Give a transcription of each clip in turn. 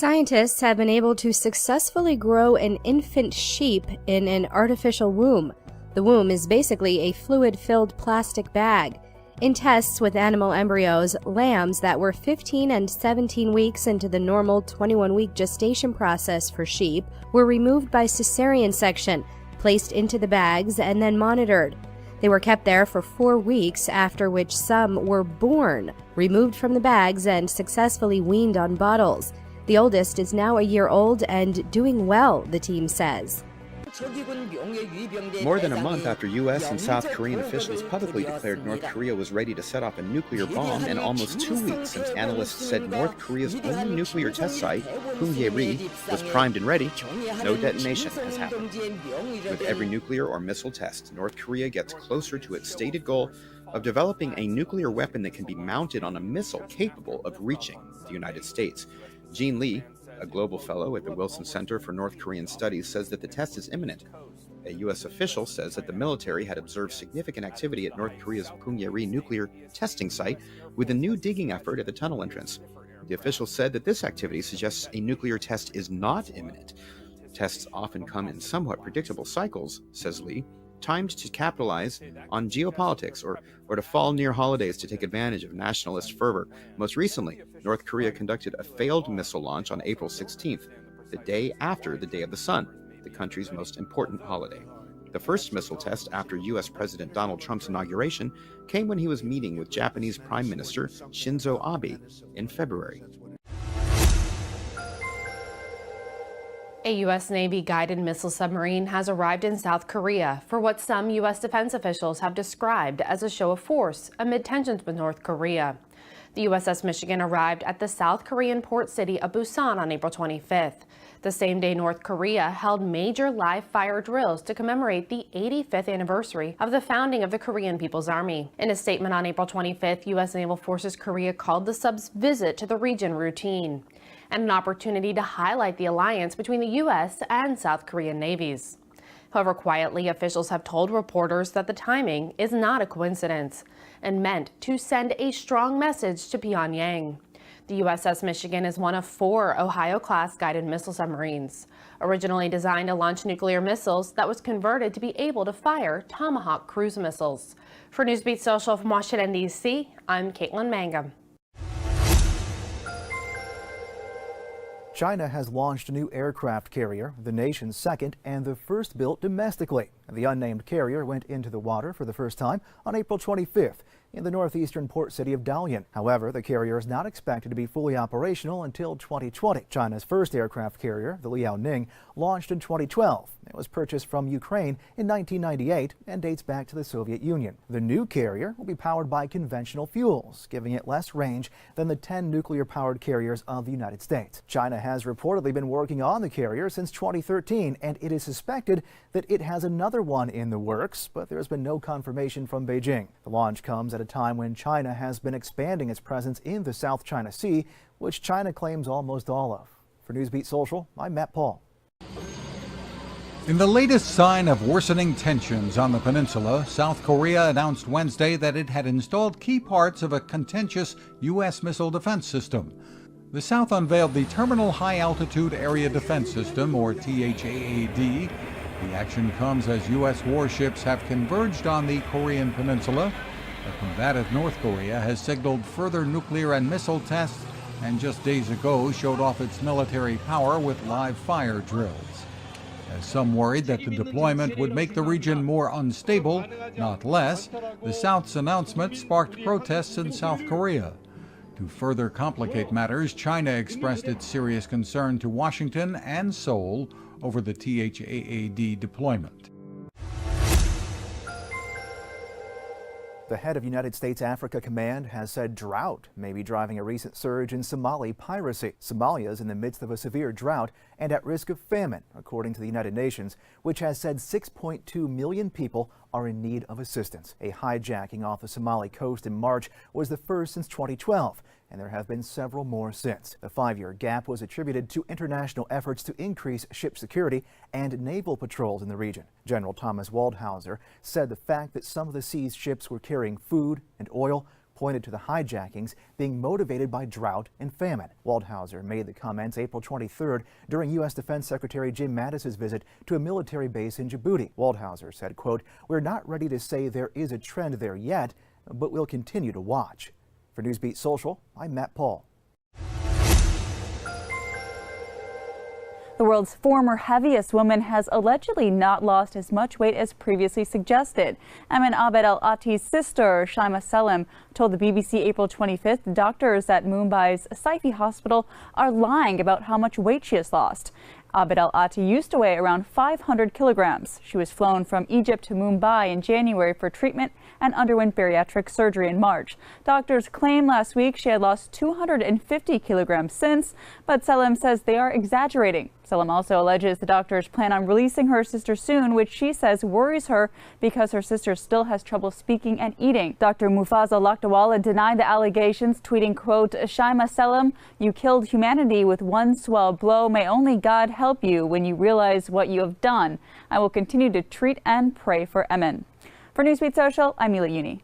Scientists have been able to successfully grow an infant sheep in an artificial womb. The womb is basically a fluid-filled plastic bag. In tests with animal embryos, lambs that were 15 and 17 weeks into the normal 21-week gestation process for sheep were removed by cesarean section, placed into the bags, and then monitored. They were kept there for 4 weeks, after which some were born, removed from the bags, and successfully weaned on bottles. The oldest is now a year old and doing well, the team says. More than a month after U.S. and South Korean officials publicly declared North Korea was ready to set off a nuclear bomb, and almost 2 weeks since analysts said North Korea's only nuclear test site, Punggye-ri, was primed and ready, no detonation has happened. With every nuclear or missile test, North Korea gets closer to its stated goal of developing a nuclear weapon that can be mounted on a missile capable of reaching the United States. Jean Lee, a global fellow at the Wilson Center for North Korean Studies, says that the test is imminent. A U.S. official says that the military had observed significant activity at North Korea's Punggye-ri nuclear testing site with a new digging effort at the tunnel entrance. The official said that this activity suggests a nuclear test is not imminent. Tests often come in somewhat predictable cycles, says Lee, timed to capitalize on geopolitics or to fall near holidays to take advantage of nationalist fervor. Most recently, North Korea conducted a failed missile launch on April 16th, the day after the Day of the Sun, the country's most important holiday. The first missile test after U.S. President Donald Trump's inauguration came when he was meeting with Japanese Prime Minister Shinzo Abe in February. A U.S. Navy guided missile submarine has arrived in South Korea for what some U.S. defense officials have described as a show of force amid tensions with North Korea. The USS Michigan arrived at the South Korean port city of Busan on April 25th. The same day, North Korea held major live fire drills to commemorate the 85th anniversary of the founding of the Korean People's Army. In a statement on April 25th, U.S. Naval Forces Korea called the sub's visit to the region routine and an opportunity to highlight the alliance between the U.S. and South Korean navies. However, quietly, officials have told reporters that the timing is not a coincidence and meant to send a strong message to Pyongyang. The USS Michigan is one of 4 Ohio-class guided missile submarines, originally designed to launch nuclear missiles that was converted to be able to fire Tomahawk cruise missiles. For Newsbeat Social from Washington, D.C., I'm Caitlin Mangum. China has launched a new aircraft carrier, the nation's second and the first built domestically. The unnamed carrier went into the water for the first time on April 25th in the northeastern port city of Dalian. However, the carrier is not expected to be fully operational until 2020. China's first aircraft carrier, the Liaoning, launched in 2012. It was purchased from Ukraine in 1998 and dates back to the Soviet Union. The new carrier will be powered by conventional fuels, giving it less range than the 10 nuclear-powered carriers of the United States. China has reportedly been working on the carrier since 2013, and it is suspected that it has another one in the works, but there has been no confirmation from Beijing. The launch comes at a time when China has been expanding its presence in the South China Sea, which China claims almost all of. For Newsbeat Social, I'm Matt Paul. In the latest sign of worsening tensions on the peninsula, South Korea announced Wednesday that it had installed key parts of a contentious U.S. missile defense system. The South unveiled the Terminal High Altitude Area Defense System, or THAAD. The action comes as U.S. warships have converged on the Korean peninsula. The combative North Korea has signaled further nuclear and missile tests, and just days ago showed off its military power with live fire drills. As some worried that the deployment would make the region more unstable, not less, the South's announcement sparked protests in South Korea. To further complicate matters, China expressed its serious concern to Washington and Seoul over the THAAD deployment. The head of United States Africa Command has said drought may be driving a recent surge in Somali piracy. Somalia is in the midst of a severe drought and at risk of famine, according to the United Nations, which has said 6.2 million people are in need of assistance. A hijacking off the Somali coast in March was the first since 2012, and there have been several more since. The 5-year gap was attributed to international efforts to increase ship security and naval patrols in the region. General Thomas Waldhauser said the fact that some of the seized ships were carrying food and oil pointed to the hijackings being motivated by drought and famine. Waldhauser made the comments April 23rd during U.S. Defense Secretary Jim Mattis's visit to a military base in Djibouti. Waldhauser said, quote, "We're not ready to say there is a trend there yet, but we'll continue to watch." For Newsbeat Social, I'm Matt Paul. The world's former heaviest woman has allegedly not lost as much weight as previously suggested. Ayman Abed Al-Attie's sister, Shaima Selim, told the BBC April 25th doctors at Mumbai's Saifi Hospital are lying about how much weight she has lost. Abed Al-Attie used to weigh around 500 kilograms. She was flown from Egypt to Mumbai in January for treatment and underwent bariatric surgery in March. Doctors claimed last week she had lost 250 kilograms since, but Selim says they are exaggerating. Selim also alleges the doctors plan on releasing her sister soon, which she says worries her because her sister still has trouble speaking and eating. Dr. Mufaza Lakdawala denied the allegations, tweeting, quote, "Shaima Selim, you killed humanity with one swell blow. May only God help you when you realize what you have done. I will continue to treat and pray for Ayman." For Newsbeat Social, I'm Mila Uni.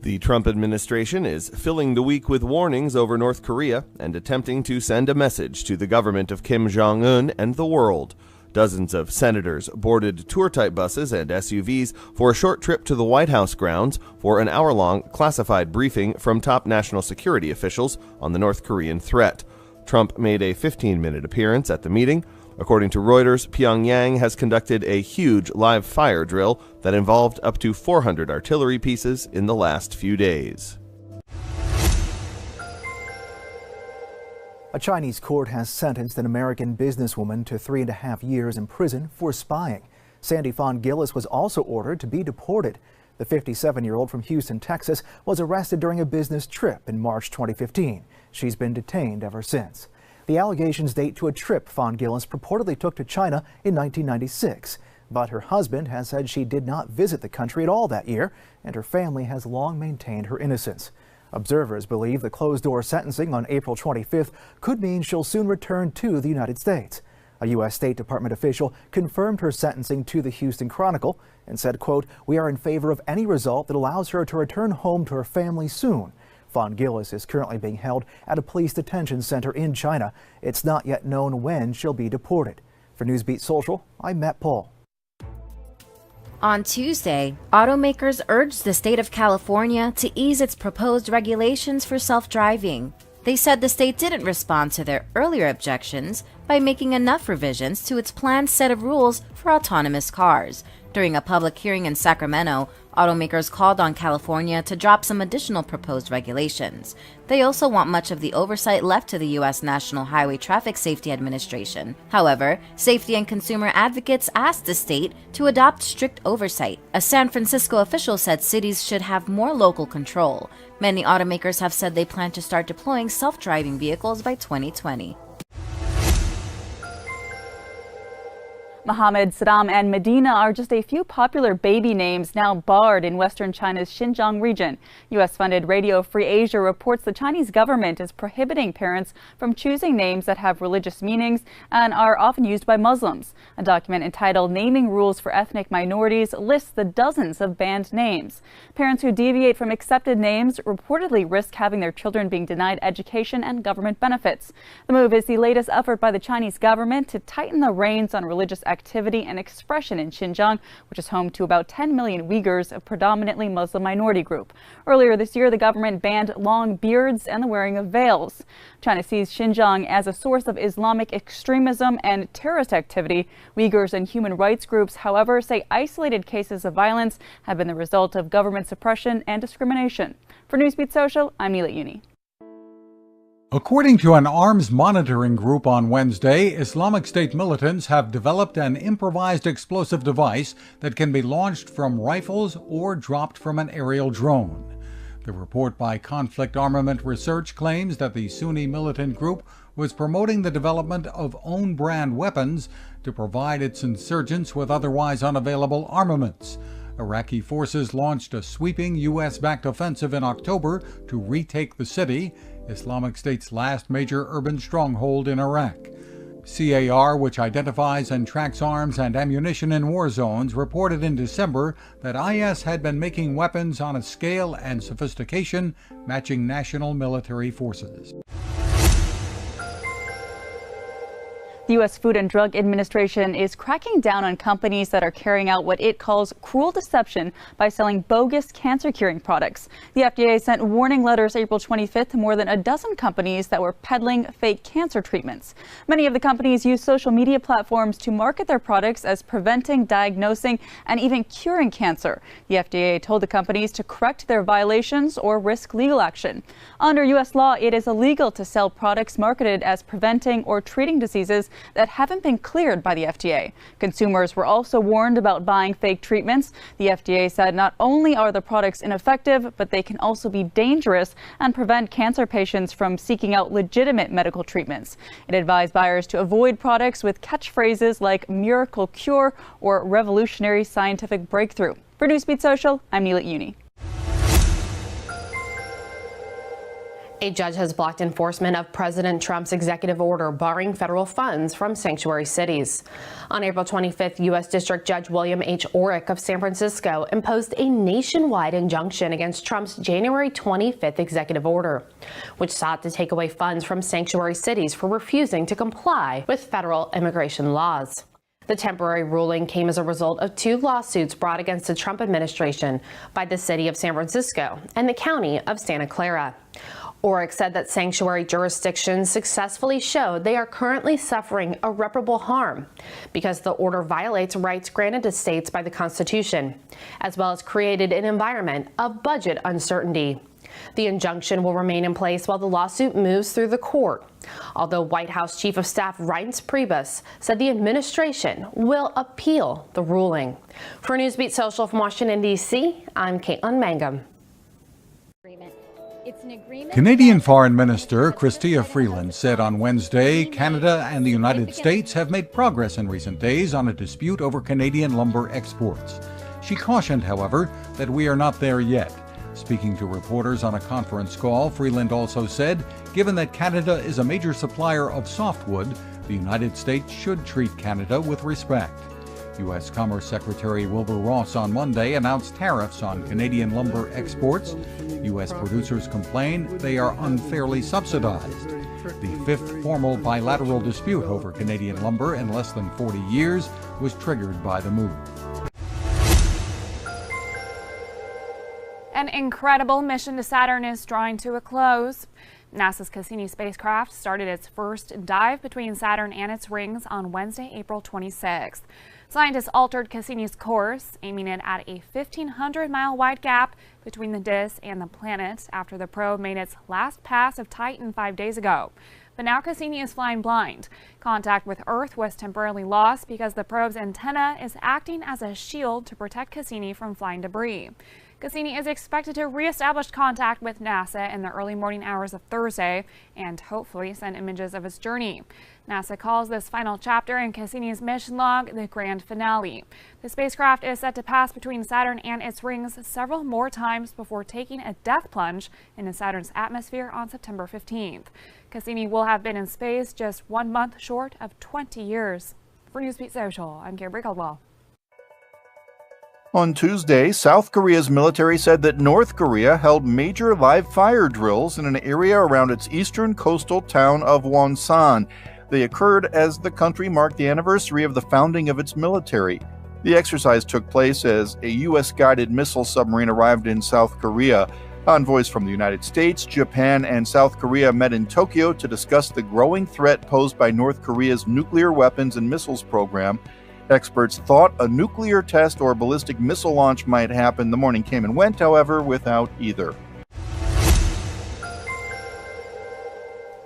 The Trump administration is filling the week with warnings over North Korea and attempting to send a message to the government of Kim Jong-un and the world. Dozens of senators boarded tour-type buses and SUVs for a short trip to the White House grounds for an hour-long classified briefing from top national security officials on the North Korean threat. Trump made a 15-minute appearance at the meeting. According to Reuters, Pyongyang has conducted a huge live fire drill that involved up to 400 artillery pieces in the last few days. A Chinese court has sentenced an American businesswoman to 3.5 years in prison for spying. Sandy Fawn Gillis was also ordered to be deported. The 57-year-old from Houston, Texas, was arrested during a business trip in March 2015. She's been detained ever since. The allegations date to a trip Fawn Gillis purportedly took to China in 1996. But her husband has said she did not visit the country at all that year, and her family has long maintained her innocence. Observers believe the closed-door sentencing on April 25th could mean she'll soon return to the United States. A U.S. State Department official confirmed her sentencing to the Houston Chronicle and said, quote, "We are in favor of any result that allows her to return home to her family soon." Fawn Gillis is currently being held at a police detention center in China. It's not yet known when she'll be deported. For Newsbeat Social, I'm Matt Paul. On Tuesday, automakers urged the state of California to ease its proposed regulations for self-driving. They said the state didn't respond to their earlier objections by making enough revisions to its planned set of rules for autonomous cars. During a public hearing in Sacramento, automakers called on California to drop some additional proposed regulations. They also want much of the oversight left to the U.S. National Highway Traffic Safety Administration. However, safety and consumer advocates asked the state to adopt strict oversight. A San Francisco official said cities should have more local control. Many automakers have said they plan to start deploying self-driving vehicles by 2020. Mohammed, Saddam, and Medina are just a few popular baby names now barred in western China's Xinjiang region. U.S.-funded Radio Free Asia reports the Chinese government is prohibiting parents from choosing names that have religious meanings and are often used by Muslims. A document entitled Naming Rules for Ethnic Minorities lists the dozens of banned names. Parents who deviate from accepted names reportedly risk having their children being denied education and government benefits. The move is the latest effort by the Chinese government to tighten the reins on religious activity and expression in Xinjiang, which is home to about 10 million Uyghurs, a predominantly Muslim minority group. Earlier this year, the government banned long beards and the wearing of veils. China sees Xinjiang as a source of Islamic extremism and terrorist activity. Uyghurs and human rights groups, however, say isolated cases of violence have been the result of government suppression and discrimination. For Newsbeat Social, I'm Mila Uni. According to an arms monitoring group on Wednesday, Islamic State militants have developed an improvised explosive device that can be launched from rifles or dropped from an aerial drone. The report by Conflict Armament Research claims that the Sunni militant group was promoting the development of own-brand weapons to provide its insurgents with otherwise unavailable armaments. Iraqi forces launched a sweeping U.S.-backed offensive in October to retake the city, Islamic State's last major urban stronghold in Iraq. CAR, which identifies and tracks arms and ammunition in war zones, reported in December that IS had been making weapons on a scale and sophistication matching national military forces. The U.S. Food and Drug Administration is cracking down on companies that are carrying out what it calls cruel deception by selling bogus cancer-curing products. The FDA sent warning letters April 25th to more than a dozen companies that were peddling fake cancer treatments. Many of the companies use social media platforms to market their products as preventing, diagnosing, and even curing cancer. The FDA told the companies to correct their violations or risk legal action. Under U.S. law, it is illegal to sell products marketed as preventing or treating diseases that haven't been cleared by the FDA. Consumers were also warned about buying fake treatments. The FDA said not only are the products ineffective, but they can also be dangerous and prevent cancer patients from seeking out legitimate medical treatments. It advised buyers to avoid products with catchphrases like miracle cure or revolutionary scientific breakthrough. For Newsbeat Social, I'm Neela Uni. A judge has blocked enforcement of President Trump's executive order barring federal funds from sanctuary cities. On April 25th, U.S. District Judge William H. Orrick of San Francisco imposed a nationwide injunction against Trump's January 25th executive order, which sought to take away funds from sanctuary cities for refusing to comply with federal immigration laws. The temporary ruling came as a result of two lawsuits brought against the Trump administration by the city of San Francisco and the county of Santa Clara. Orrick said that sanctuary jurisdictions successfully showed they are currently suffering irreparable harm because the order violates rights granted to states by the Constitution, as well as created an environment of budget uncertainty. The injunction will remain in place while the lawsuit moves through the court, although White House Chief of Staff Reince Priebus said the administration will appeal the ruling. For Newsbeat Social from Washington, D.C., I'm Caitlin Mangum. Canadian Foreign Minister Chrystia Freeland said on Wednesday Canada and the United States have made progress in recent days on a dispute over Canadian lumber exports. She cautioned, however, that we are not there yet. Speaking to reporters on a conference call, Freeland also said, given that Canada is a major supplier of softwood, the United States should treat Canada with respect. U.S. Commerce Secretary Wilbur Ross on Monday announced tariffs on Canadian lumber exports. U.S. producers complain they are unfairly subsidized. The fifth formal bilateral dispute over Canadian lumber in less than 40 years was triggered by the move. An incredible mission to Saturn is drawing to a close. NASA's Cassini spacecraft started its first dive between Saturn and its rings on Wednesday, April 26th. Scientists altered Cassini's course, aiming it at a 1,500-mile wide gap between the disk and the planet after the probe made its last pass of Titan 5 days ago. But now Cassini is flying blind. Contact with Earth was temporarily lost because the probe's antenna is acting as a shield to protect Cassini from flying debris. Cassini is expected to reestablish contact with NASA in the early morning hours of Thursday and hopefully send images of its journey. NASA calls this final chapter in Cassini's mission log the grand finale. The spacecraft is set to pass between Saturn and its rings several more times before taking a death plunge into Saturn's atmosphere on September 15th. Cassini will have been in space just 1 month short of 20 years. For Newsbeat Social, I'm Kimberly Caldwell. On Tuesday, South Korea's military said that North Korea held major live fire drills in an area around its eastern coastal town of Wonsan. They occurred as the country marked the anniversary of the founding of its military. The exercise took place as a U.S.-guided missile submarine arrived in South Korea. Envoys from the United States, Japan, and South Korea met in Tokyo to discuss the growing threat posed by North Korea's nuclear weapons and missiles program. Experts thought a nuclear test or ballistic missile launch might happen. The morning came and went, however, without either.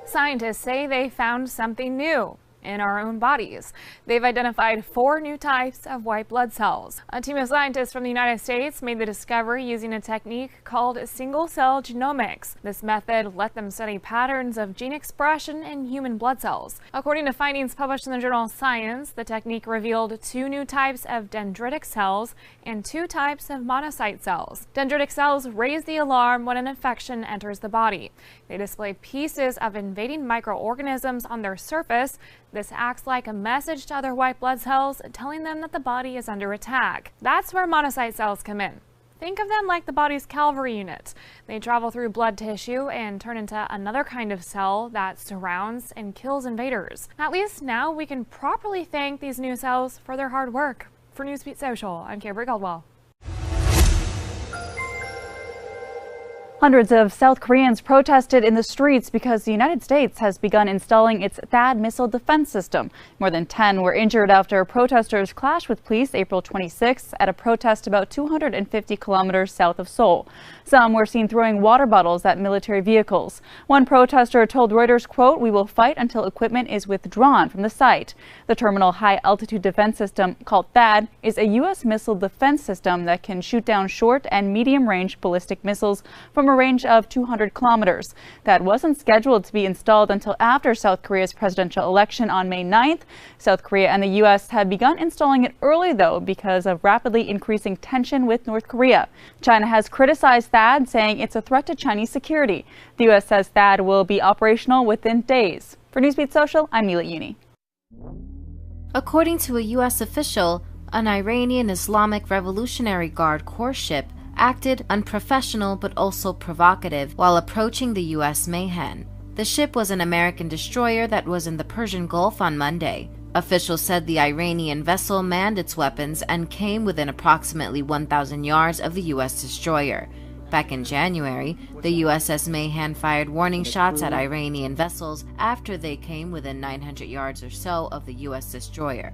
Scientists say they found something new in our own bodies. They've identified 4 new types of white blood cells. A team of scientists from the United States made the discovery using a technique called single-cell genomics. This method let them study patterns of gene expression in human blood cells. According to findings published in the journal Science, the technique revealed 2 new types of dendritic cells and 2 types of monocyte cells. Dendritic cells raise the alarm when an infection enters the body. They display pieces of invading microorganisms on their surface This acts like a message to other white blood cells, telling them that the body is under attack. That's where monocyte cells come in. Think of them like the body's cavalry unit. They travel through blood tissue and turn into another kind of cell that surrounds and kills invaders. At least now we can properly thank these new cells for their hard work. For Newsbeat Social, I'm Kimberly Caldwell. Hundreds of South Koreans protested in the streets because the United States has begun installing its THAAD missile defense system. More than 10 were injured after protesters clashed with police April 26 at a protest about 250 kilometers south of Seoul. Some were seen throwing water bottles at military vehicles. One protester told Reuters, quote, "We will fight until equipment is withdrawn from the site." The Terminal High Altitude Defense System, called THAAD, is a U.S. missile defense system that can shoot down short and medium-range ballistic missiles from a range of 200 kilometers. That wasn't scheduled to be installed until after South Korea's presidential election on May 9th. South Korea and the U.S. had begun installing it early, though, because of rapidly increasing tension with North Korea. China has criticized THAAD, saying it's a threat to Chinese security. The U.S. says THAAD will be operational within days. For Newsbeat Social, I'm Mila Uni. According to a U.S. official, an Iranian Islamic Revolutionary Guard Corps ship acted unprofessional but also provocative while approaching the U.S. Mayhem. The ship was an American destroyer that was in the Persian Gulf on Monday. Officials said the Iranian vessel manned its weapons and came within approximately 1,000 yards of the U.S. destroyer. Back in January, the USS Mayhem fired warning shots at Iranian vessels after they came within 900 yards or so of the U.S. destroyer.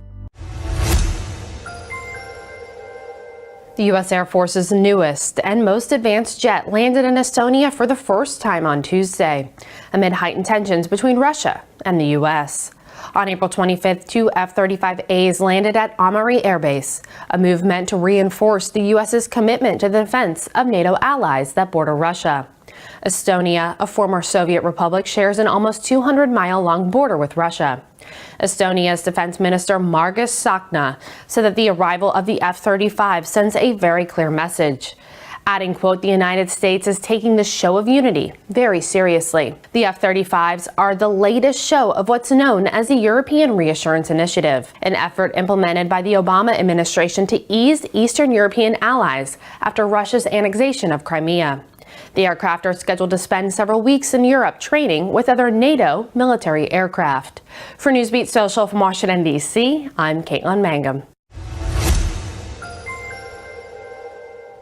The U.S. Air Force's newest and most advanced jet landed in Estonia for the first time on Tuesday, amid heightened tensions between Russia and the U.S. On April 25th, two F-35As landed at Amari Air Base, a move meant to reinforce the U.S.'s commitment to the defense of NATO allies that border Russia. Estonia, a former Soviet republic, shares an almost 200-mile-long border with Russia. Estonia's Defense Minister Margus Tsahkna said that the arrival of the F-35 sends a very clear message, adding, quote, "The United States is taking this show of unity very seriously." The F-35s are the latest show of what's known as the European Reassurance Initiative, an effort implemented by the Obama administration to ease Eastern European allies after Russia's annexation of Crimea. The aircraft are scheduled to spend several weeks in Europe training with other NATO military aircraft. For Newsbeat Social from Washington, D.C., I'm Caitlin Mangum.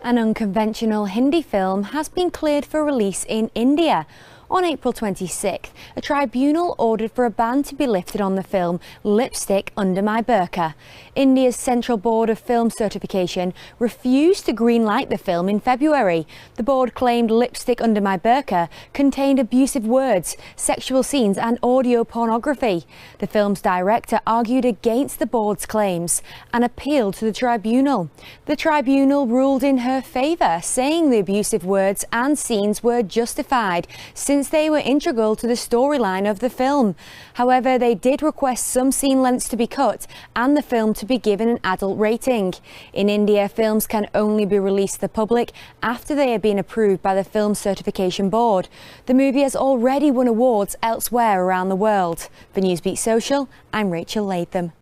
An unconventional Hindi film has been cleared for release in India. On April 26th, a tribunal ordered for a ban to be lifted on the film Lipstick Under My Burqa. India's Central Board of Film Certification refused to greenlight the film in February. The board claimed Lipstick Under My Burqa contained abusive words, sexual scenes and audio pornography. The film's director argued against the board's claims and appealed to the tribunal. The tribunal ruled in her favour, saying the abusive words and scenes were justified since they were integral to the storyline of the film. However, they did request some scene lengths to be cut and the film to be given an adult rating. In India, films can only be released to the public after they have been approved by the Film Certification Board. The movie has already won awards elsewhere around the world. For Newsbeat Social, I'm Rachel Latham.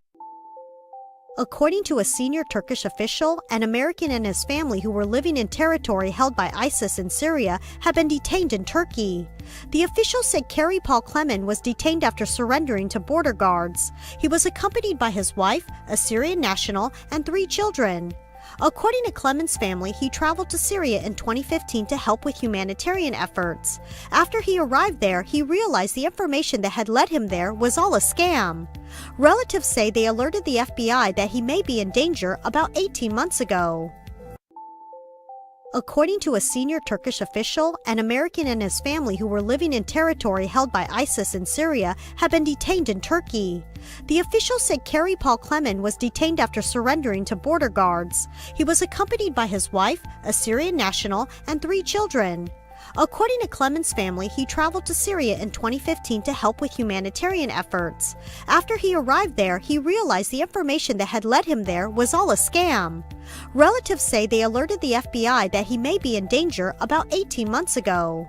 According to a senior Turkish official, an American and his family who were living in territory held by ISIS in Syria had been detained in Turkey. The official said Kerry Paul Clement was detained after surrendering to border guards. He was accompanied by his wife, a Syrian national, and 3 children. According to Clement's family, he traveled to Syria in 2015 to help with humanitarian efforts. After he arrived there, he realized the information that had led him there was all a scam. Relatives say they alerted the FBI that he may be in danger about 18 months ago. According to a senior Turkish official, an American and his family who were living in territory held by ISIS in Syria had been detained in Turkey. The official said Kerry Paul Clement was detained after surrendering to border guards. He was accompanied by his wife, a Syrian national, and 3 children. According to Clement's family, he traveled to Syria in 2015 to help with humanitarian efforts. After he arrived there, he realized the information that had led him there was all a scam. Relatives say they alerted the FBI that he may be in danger about 18 months ago.